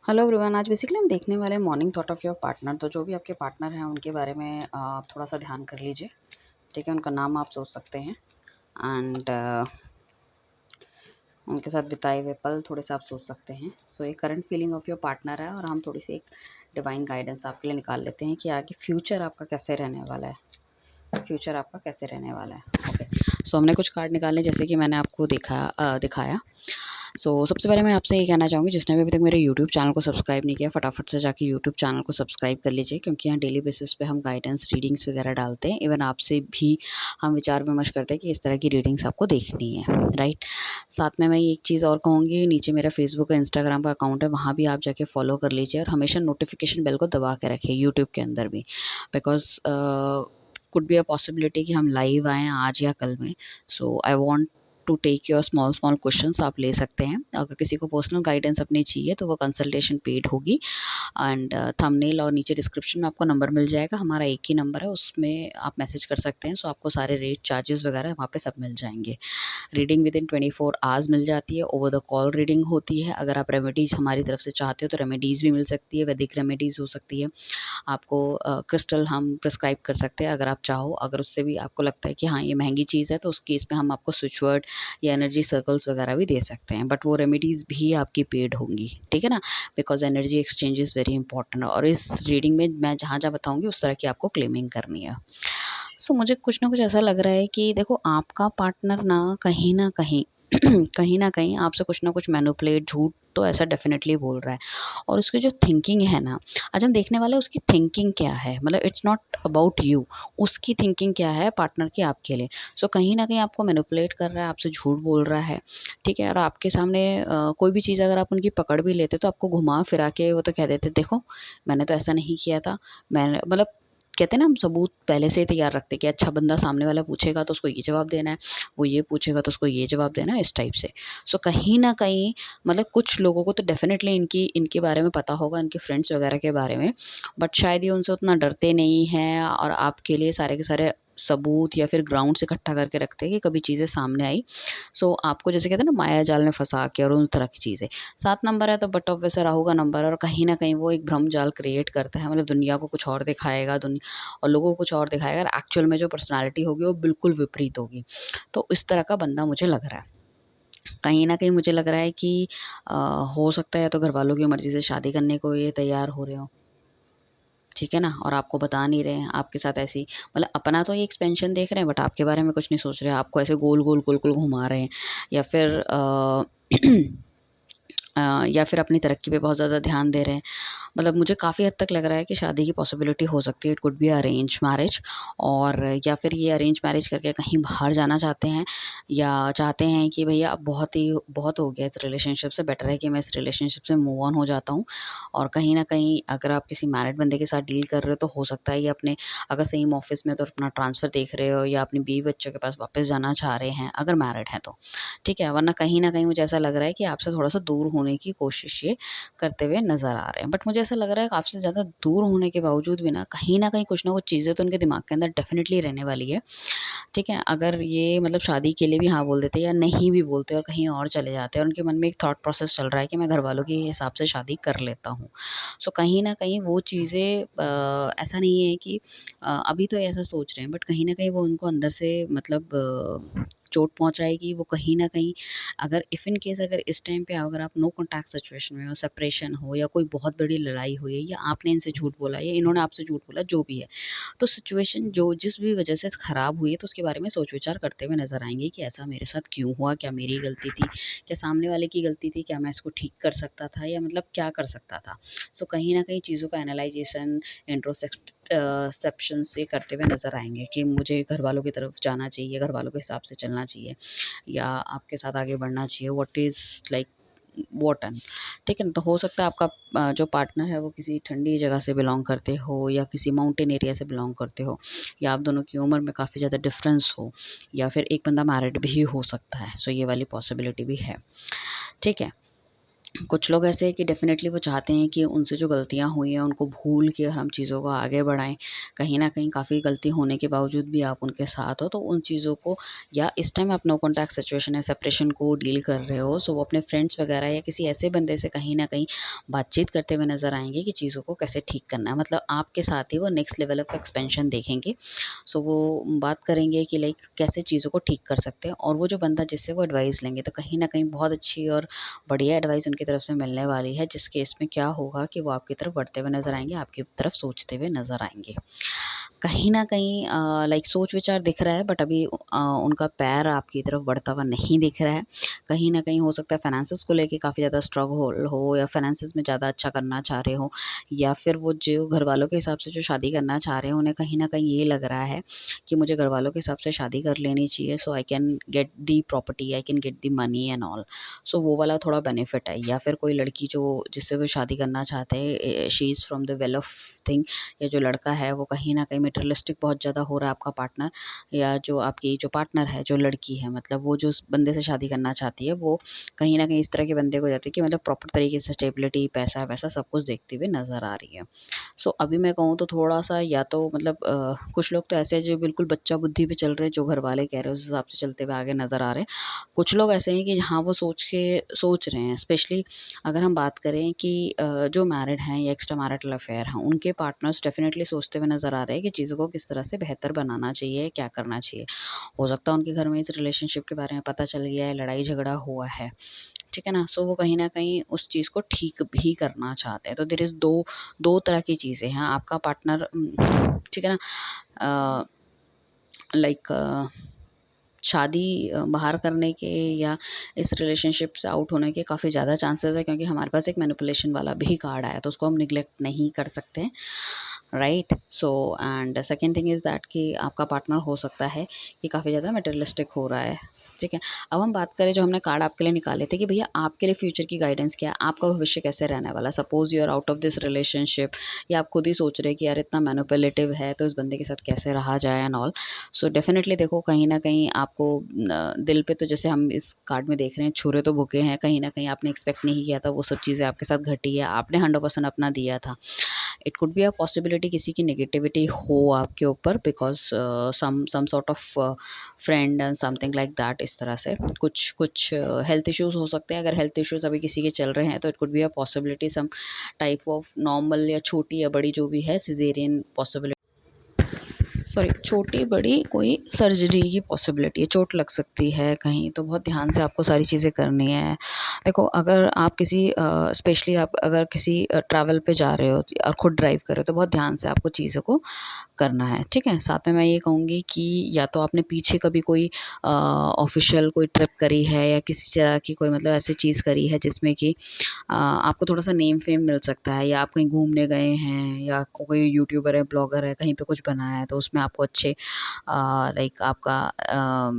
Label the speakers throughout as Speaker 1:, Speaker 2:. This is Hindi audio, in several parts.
Speaker 1: Hello everyone. आज बेसिकली हम देखने वाले हैं morning thought of your partner. तो जो भी आपके पार्टनर हैं उनके बारे में थोड़ा सा ध्यान कर लीजिए। ठीक है, उनका नाम आप सोच सकते हैं एंड उनके साथ बिताए हुए पल थोड़े से आप सोच सकते हैं। सो ये current feeling of your partner है और हम थोड़ी सी एक डिवाइन गाइडेंस आपके लिए निकाल लेते हैं कि आगे फ्यूचर आपका कैसे रहने वाला है। फ्यूचर आपका कैसे रहने वाला है। ओके, सो हमने कुछ कार्ड निकाले जैसे कि मैंने आपको दिखाया। सबसे पहले मैं आपसे ये कहना चाहूँगी, जिसने भी अभी तक मेरे यूट्यूब चैनल को सब्सक्राइब नहीं किया, फटाफट से जाके यूट्यूब चैनल को सब्सक्राइब कर लीजिए, क्योंकि यहाँ डेली बेसिस पे हम गाइडेंस रीडिंग्स वगैरह डालते हैं। इवन आपसे भी हम विचार विमर्श करते हैं कि इस तरह की रीडिंग्स आपको देखनी है, राइट। साथ में मैं एक चीज़ और कहूँगी, नीचे मेरा फेसबुक और इंस्टाग्राम का अकाउंट है, वहाँ भी आप जाके फॉलो कर लीजिए और हमेशा नोटिफिकेशन बेल को दबा के रखिए यूट्यूब के अंदर भी, because could be a possibility कि हम लाइव आएँ आज या कल में। So I want to take your small small questions आप ले सकते हैं। अगर किसी को पर्सनल गाइडेंस अपनी चाहिए तो वो कंसल्टेशन पेड होगी। एंड थंबनेल और नीचे डिस्क्रिप्शन में आपको नंबर मिल जाएगा, हमारा एक ही नंबर है, उसमें आप मैसेज कर सकते हैं। सो आपको सारे रेट चार्जेस वगैरह वहाँ पे सब मिल जाएंगे। रीडिंग विद इन 24 आवर्स मिल जाती है, ओवर द कॉल रीडिंग होती है। अगर आप रेमेडीज़ हमारी तरफ से चाहते हो तो रेमेडीज़ भी मिल सकती है, वैदिक रेमेडीज़ हो सकती है। आपको क्रिस्टल हम प्रिस्क्राइब कर सकते हैं अगर आप चाहो। अगर उससे भी आपको लगता है कि हाँ ये महंगी चीज़ है तो उस केस में हम आपको स्विच वर्ड या एनर्जी सर्कल्स वगैरह भी दे सकते हैं, बट वो रेमेडीज़ भी आपकी पेड होंगी, ठीक है ना। Because energy exchange is very important और इस रीडिंग में मैं जहाँ जहाँ बताऊंगी उस तरह की आपको क्लेमिंग करनी है। मुझे कुछ ना कुछ ऐसा लग रहा है कि देखो, आपका पार्टनर ना कहीं कहीं न कहीं आपसे कुछ ना कुछ मैनिपुलेट, झूठ तो ऐसा डेफ़िनेटली बोल रहा है। और उसकी जो थिंकिंग है ना, आज हम देखने वाले हैं उसकी थिंकिंग क्या है। मतलब इट्स नॉट अबाउट यू, उसकी थिंकिंग क्या है पार्टनर की आपके लिए। कहीं न कहीं आपको मैनिपुलेट कर रहा है, आपसे झूठ बोल रहा है, ठीक है। और आपके सामने कोई भी चीज़ अगर आप उनकी पकड़ भी लेते तो आपको घुमा-फिरा के वो तो कह देते, देखो मैंने तो ऐसा नहीं किया था। मैंने मतलब कहते हैं ना, हम सबूत पहले से ही तैयार रखते हैं कि अच्छा बंदा सामने वाला पूछेगा तो उसको ये जवाब देना है, वो ये पूछेगा तो उसको ये जवाब देना है, इस टाइप से। कहीं न कहीं मतलब कुछ लोगों को तो डेफ़िनेटली इनकी इनके बारे में पता होगा, इनके फ्रेंड्स वगैरह के बारे में, बट शायद ये उनसे उतना डरते नहीं हैं और आपके लिए सारे के सारे सबूत या फिर ग्राउंड्स इकट्ठा करके रखते हैं कि कभी चीज़ें सामने आई। आपको जैसे कहते हैं ना, माया जाल में फँसा के और उन तरह की चीज़ें। 7 नंबर है तो बट ऑफ वैसे राहु का नंबर है और कहीं न कहीं वो एक भ्रम जाल क्रिएट करता है। मतलब दुनिया को कुछ और दिखाएगा, और लोगों को कुछ और दिखाएगा और एक्चुअल में जो पर्सनैलिटी होगी वो बिल्कुल विपरीत होगी। तो इस तरह का बंदा मुझे लग रहा है। कहीं न कहीं मुझे लग रहा है कि अ, हो सकता है या तो घरवालों की मर्ज़ी से शादी करने को ये तैयार हो रहे हों, ठीक है ना? और आपको बता नहीं रहे हैं, आपके साथ ऐसी मतलब अपना तो ये एक्सपेंशन देख रहे हैं बट आपके बारे में कुछ नहीं सोच रहे हैं, आपको ऐसे गोल-गोल, गोल-गोल घुमा रहे हैं। या फिर या फिर अपनी तरक्की पे बहुत ज़्यादा ध्यान दे रहे हैं। मतलब मुझे काफ़ी हद तक लग रहा है कि शादी की पॉसिबिलिटी हो सकती है। It could be arrange marriage, और या फिर ये अरेंज मैरिज करके कहीं बाहर जाना चाहते हैं, या चाहते हैं कि भैया अब बहुत हो गया इस रिलेशनशिप से, बेटर है कि मैं इस रिलेशनशिप से मूव ऑन हो जाता हूँ। और कहीं न कहीं अगर आप किसी मैरिड बंदे के साथ डील कर रहे हो तो हो सकता है ये अपने, अगर सेम ऑफ़िस में तो अपना ट्रांसफ़र देख रहे हो या अपनी बीवी बच्चों के पास वापस जाना चाह रहे हैं, अगर मैरिड हैं तो। ठीक है, वरना कहीं न कहीं मुझे ऐसा लग रहा है कि आपसे थोड़ा-सा दूर होने की कोशिश ये करते हुए नज़र आ रहे हैं। बट मुझे ऐसा लग रहा है कि आपसे ज़्यादा दूर होने के बावजूद भी ना कहीं कुछ ना कुछ चीज़ें तो उनके दिमाग के अंदर डेफ़िनिटली रहने वाली है। ठीक है, अगर ये मतलब शादी के लिए भी हाँ बोल देते या नहीं भी बोलते और कहीं और चले जाते और उनके मन में एक थॉट प्रोसेस चल रहा है कि मैं घरवालों के हिसाब से शादी कर लेता हूँ। कहीं न कहीं वो चीज़ें ऐसा नहीं है कि अभी तो ऐसा सोच रहे हैं, बट कहीं न कहीं वो उनको अंदर से मतलब चोट पहुँचाएगी। वो कहीं न कहीं, अगर इफ़ इन केस अगर इस टाइम पे अगर आप नो कॉन्टैक्ट सिचुएशन में हो, सेपरेशन हो या कोई बहुत बड़ी लड़ाई हुई है या आपने इनसे झूठ बोला या इन्होंने आपसे झूठ बोला, जो भी है, तो सिचुएशन जो जिस भी वजह से खराब हुई है तो उसके बारे में सोच विचार करते हुए नज़र आएँगे कि ऐसा मेरे साथ क्यों हुआ? क्या मेरी गलती थी? क्या सामने वाले की गलती थी? क्या मैं इसको ठीक कर सकता था या मतलब क्या कर सकता था? कहीं न कहीं चीज़ों का एनालाइज़ेशन, सेप्शन से करते हुए नज़र आएँगे कि मुझे घरवालों की तरफ जाना चाहिए, घरवालों के हिसाब से चलना चाहिए या आपके साथ आगे बढ़ना चाहिए, what is like what and, ठीक है ना? तो हो सकता है आपका जो पार्टनर है वो किसी ठंडी जगह से बिलॉन्ग करते हो या किसी माउंटेन एरिया से बिलॉन्ग करते हो, या आप दोनों की उम्र में काफ़ी ज़्यादा डिफरेंस हो, या फिर एक बंदा मैरिड भी हो सकता है। ये वाली पॉसिबिलिटी भी है, ठीक है? कुछ लोग ऐसे हैं कि डेफ़िनेटली वो चाहते हैं कि उनसे जो गलतियाँ हुई हैं उनको भूल के हम चीज़ों को आगे बढ़ाएँ। कहीं न कहीं काफ़ी गलती होने के बावजूद भी आप उनके साथ हो, तो उन चीज़ों को, या इस टाइम आप नो कॉन्टैक्ट सिचुएशन या सेपरेशन को डील कर रहे हो, सो वो अपने फ्रेंड्स वगैरह या किसी ऐसे बंदे से कहीं न कहीं बातचीत करते हुए नज़र आएँगे कि चीज़ों को कैसे ठीक करना है। मतलब आपके साथ ही वो नेक्स्ट लेवल ऑफ एक्सपेंशन देखेंगे। सो वो बात करेंगे कि लाइक कैसे चीज़ों को ठीक कर सकते हैं, और वो जो बंदा जिससे वो एडवाइस लेंगे तो कहीं न कहीं बहुत अच्छी और बढ़िया एडवाइस उनकी तरफ से मिलने वाली है, जिस केस में क्या होगा कि वो आपकी तरफ बढ़ते हुए नज़र आएँगे, आपकी तरफ सोचते हुए नज़र आएँगे। कहीं न कहीं लाइक सोच विचार दिख रहा है, बट अभी उनका पैर आपकी तरफ बढ़ता हुआ नहीं दिख रहा है। कहीं न कहीं हो सकता है फाइनेंसेस को लेके काफ़ी ज़्यादा स्ट्रगल हो, या फाइनेंसेस में ज़्यादा अच्छा करना चाह रहे हो, या फिर वो जो घरवालों के हिसाब से जो शादी करना चाह रहे हो, उन्हें कहीं न कहीं ये लग रहा है कि मुझे घरवालों के हिसाब से शादी कर लेनी चाहिए, so I can get the property, I can get the money and all. So वो वाला थोड़ा बेनिफिट है। या फिर कोई लड़की जो जिससे वो शादी करना चाहते हैं, she is from the well of thing, या जो लड़का है वो कहीं न कहीं मटेरियलिस्टिक बहुत ज़्यादा हो रहा है आपका पार्टनर, या जो आपकी जो पार्टनर है, जो लड़की है, मतलब वो जो उस बंदे से शादी करना चाहती है, वो कहीं न कहीं इस तरह के बंदे को जाती है कि मतलब प्रॉपर तरीके से स्टेबिलिटी, पैसा-वैसा सब कुछ देखती हुई नज़र आ रही है। सो अभी मैं कहूँ तो थोड़ा-सा, या तो मतलब कुछ लोग तो ऐसे हैं जो बिल्कुल बच्चा बुद्धि पे चल रहे हैं, जो घरवाले कह रहे हैं उस हिसाब से चलते हुए आगे नज़र आ रहे हैं। कुछ लोग ऐसे हैं कि हाँ, वो सोच रहे हैं, स्पेशली अगर हम बात करें कि जो मैरिड हैं या एक्स्ट्रा मैरिटल अफेयर हैं, उनके पार्टनर्स डेफ़िनेटली सोचते हुए नज़र आ रहे हैं कि चीज़ों को किस तरह से बेहतर बनाना चाहिए, क्या करना चाहिए। हो सकता है उनके घर में इस रिलेशनशिप के बारे में पता चल गया है, लड़ाई झगड़ा हुआ है, ठीक है ना? सो वो कहीं न कहीं उस चीज़ को ठीक भी करना चाहते हैं। तो देयर इज़ 2 तरह की चीज़ें हैं। आपका पार्टनर ठीक है ना? अ, लाइक शादी बाहर करने के या इस रिलेशनशिप से आउट होने के काफ़ी ज़्यादा चांसेस है, क्योंकि हमारे पास एक मैनिपुलेशन वाला भी कार्ड आया, तो उसको हम निग्लेक्ट नहीं कर सकते, right? So and second thing is that कि आपका पार्टनर हो सकता है कि काफ़ी ज़्यादा मटेरियलिस्टिक हो रहा है, ठीक है? अब हम बात करें, जो हमने कार्ड आपके लिए निकाले थे, कि भैया आपके लिए फ्यूचर की गाइडेंस क्या है, आपका भविष्य कैसे रहने वाला है। Suppose you are out of this relationship, या आप खुद ही सोच रहे हैं कि यार इतना मैनिपुलेटिव है, तो इस बंदे के साथ कैसे रहा जाए एंड ऑल। सो डेफ़िनेटली देखो, कहीं न कहीं आपको दिल पे तो, जैसे हम इस कार्ड में देख रहे हैं, छुरे तो भुके हैं, कहीं न कहीं आपने एक्सपेक्ट नहीं किया था वो सब चीज़ें आपके साथ घटी है, आपने 100% अपना दिया था। It could be a possibility किसी की नेगेटिविटी हो आपके ऊपर, because some sort of friend and something like that, इस तरह से कुछ हेल्थ इश्यूज़ हो सकते हैं। अगर हेल्थ इश्यूज़ अभी किसी के चल रहे हैं, तो it could be a possibility some type of normal या छोटी या बड़ी जो भी है सिज़ेरियन पॉसिबिलिटी, सॉरी, छोटी-बड़ी कोई सर्जरी की पॉसिबिलिटी है, चोट लग सकती है कहीं, तो बहुत ध्यान से आपको सारी चीज़ें करनी है। देखो, अगर आप किसी स्पेशली आप अगर किसी ट्रैवल पे जा रहे हो और खुद ड्राइव कर रहे हो, तो बहुत ध्यान से आपको चीज़ों को करना है, ठीक है? साथ में मैं ये कहूँगी कि या तो आपने पीछे कभी कोई ऑफ़िशियल कोई ट्रिप करी है, या किसी तरह की कोई मतलब ऐसी चीज़ करी है जिसमें कि आपको थोड़ा-सा नेम फेम मिल सकता है, या आप कहीं घूमने गए हैं, या कोई यूट्यूबर है, ब्लॉगर है, कहीं पे कुछ बनाया है, तो उसमें आपको अच्छे लाइक आपका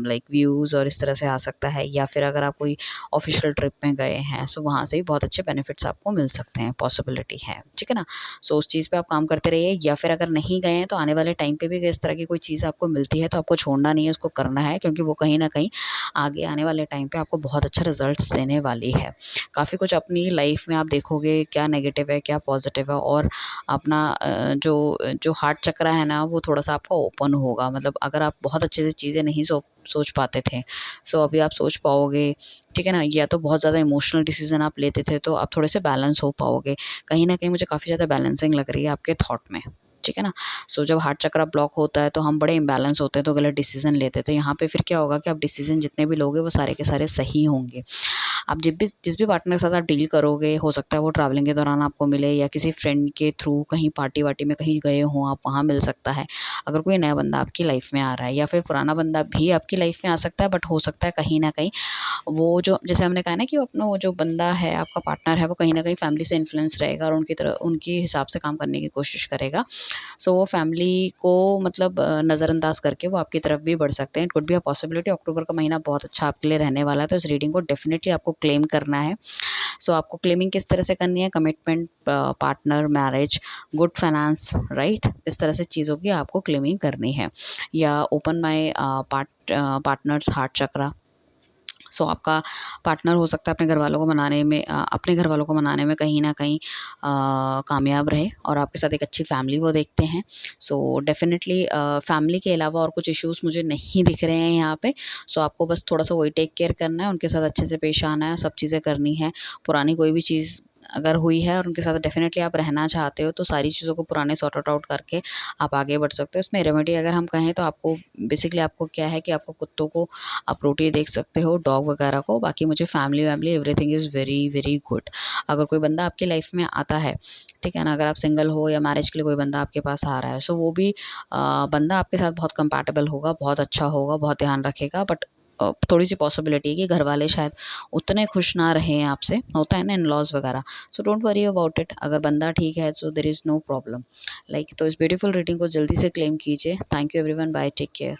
Speaker 1: लाइक व्यूज़ और इस तरह से आ सकता है। या फिर अगर आप कोई ऑफ़िशियल ट्रिप में गए हैं, सो वहाँ से भी बहुत अच्छे बेनिफिट्स आपको मिल सकते हैं, पॉसिबिलिटी है, ठीक है ना? सो उस चीज़ पे आप काम करते रहिए। या फिर अगर नहीं गए हैं, तो आने वाले टाइम पे भी अगर इस तरह की कोई चीज़ आपको मिलती है, तो आपको छोड़ना नहीं है, उसको करना है, क्योंकि वो कहीं न कहीं आगे आने वाले टाइम पे आपको बहुत अच्छा रिज़ल्ट्स देने वाली है। काफ़ी कुछ अपनी लाइफ में आप देखोगे, क्या नेगेटिव है, क्या पॉज़िटिव है, और अपना जो जो हार्ट चक्र है ना, वो थोड़ा-सा आपका ओपन होगा। मतलब अगर आप बहुत अच्छे से चीज़ें नहीं सोच पाते थे, सो अभी आप सोच पाओगे, ठीक है ना? या तो बहुत ज़्यादा इमोशनल डिसीज़न आप लेते थे, तो आप थोड़े से बैलेंस हो पाओगे। कहीं न कहीं मुझे काफ़ी ज़्यादा बैलेंसिंग लग रही है आपके थॉट में, ठीक है ना? सो जब हार्ट चक्र ब्लॉक होता है, तो हम बड़े इम्बैलेंस होते हैं, तो गलत डिसीज़न लेते हैं। तो यहाँ पे फिर क्या होगा कि आप डिसीज़न जितने भी लोगे, वो सारे के सारे सही होंगे। आप जिस भी पार्टनर के साथ आप डील करोगे, हो सकता है वो ट्रैवलिंग के दौरान आपको मिले, या किसी फ्रेंड के थ्रू कहीं पार्टी-वार्टी में कहीं गए हों आप, वहाँ मिल सकता है। अगर कोई नया बंदा आपकी लाइफ़ में आ रहा है, या फिर पुराना बंदा भी आपकी लाइफ़ में आ सकता है, बट हो सकता है कहीं न कहीं वो जो, जैसे हमने कहा ना कि वो अपना वो जो बंदा है, आपका पार्टनर है, वो कहीं न कहीं फैमिली से इन्फ्लुएंस रहेगा, और उनके हिसाब से काम करने की कोशिश करेगा। सो वो फैमिली को मतलब नज़रअंदाज करके वो आपकी तरफ भी बढ़ सकते हैं। It could be a possibility. अक्टूबर का महीना बहुत अच्छा आपके लिए रहने वाला है, तो इस रीडिंग को डेफ़िनिटली आपको क्लेम करना है। सो आपको क्लेमिंग किस तरह से करनी है? Commitment, partner, marriage, good finance, right? इस तरह से चीज़ों की आपको क्लेमिंग करनी है। या ओपन माय पार्टनर्स हार्ट चक्रा, सो आपका पार्टनर हो सकता है अपने घर वालों को मनाने में अपने घर वालों को मनाने में कहीं न कहीं कामयाब रहे और आपके साथ एक अच्छी फैमिली वो देखते हैं। सो डेफ़िनेटली फैमिली के अलावा और कुछ इश्यूज़ मुझे नहीं दिख रहे हैं यहाँ पे। सो आपको बस थोड़ा-सा वही टेक केयर करना है, उनके साथ अच्छे से पेश आना है, सब चीज़ें करनी है। पुरानी कोई भी चीज़ अगर हुई है और उनके साथ डेफ़िनेटली आप रहना चाहते हो, तो सारी चीज़ों को पुराने सॉर्ट इट आउट करके आप आगे बढ़ सकते हो। इसमें रेमेडी अगर हम कहें तो आपको बेसिकली आपको क्या है कि आपको कुत्तों को आप रोटी देख सकते हो, डॉग वगैरह को। बाकी मुझे फैमिली-वैमिली everything is very, very good. अगर कोई बंदा आपकी लाइफ़ में आता है, ठीक है ना? अगर आप सिंगल हो या मैरिज के लिए कोई बंदा आपके पास आ रहा है, सो वो भी बंदा आपके साथ बहुत कंपैटिबल होगा, बहुत अच्छा होगा, बहुत ध्यान रखेगा। बट थोड़ी-सी पॉसिबिलिटी है कि घरवाले शायद उतने खुश ना रहें आपसे, होता है ना इन-लॉज़ वगैरह। So don't worry about it, अगर बंदा ठीक है so there is no problem. Like तो इस ब्यूटीफुल रीडिंग को जल्दी से क्लेम कीजिए। Thank you everyone, bye, take care.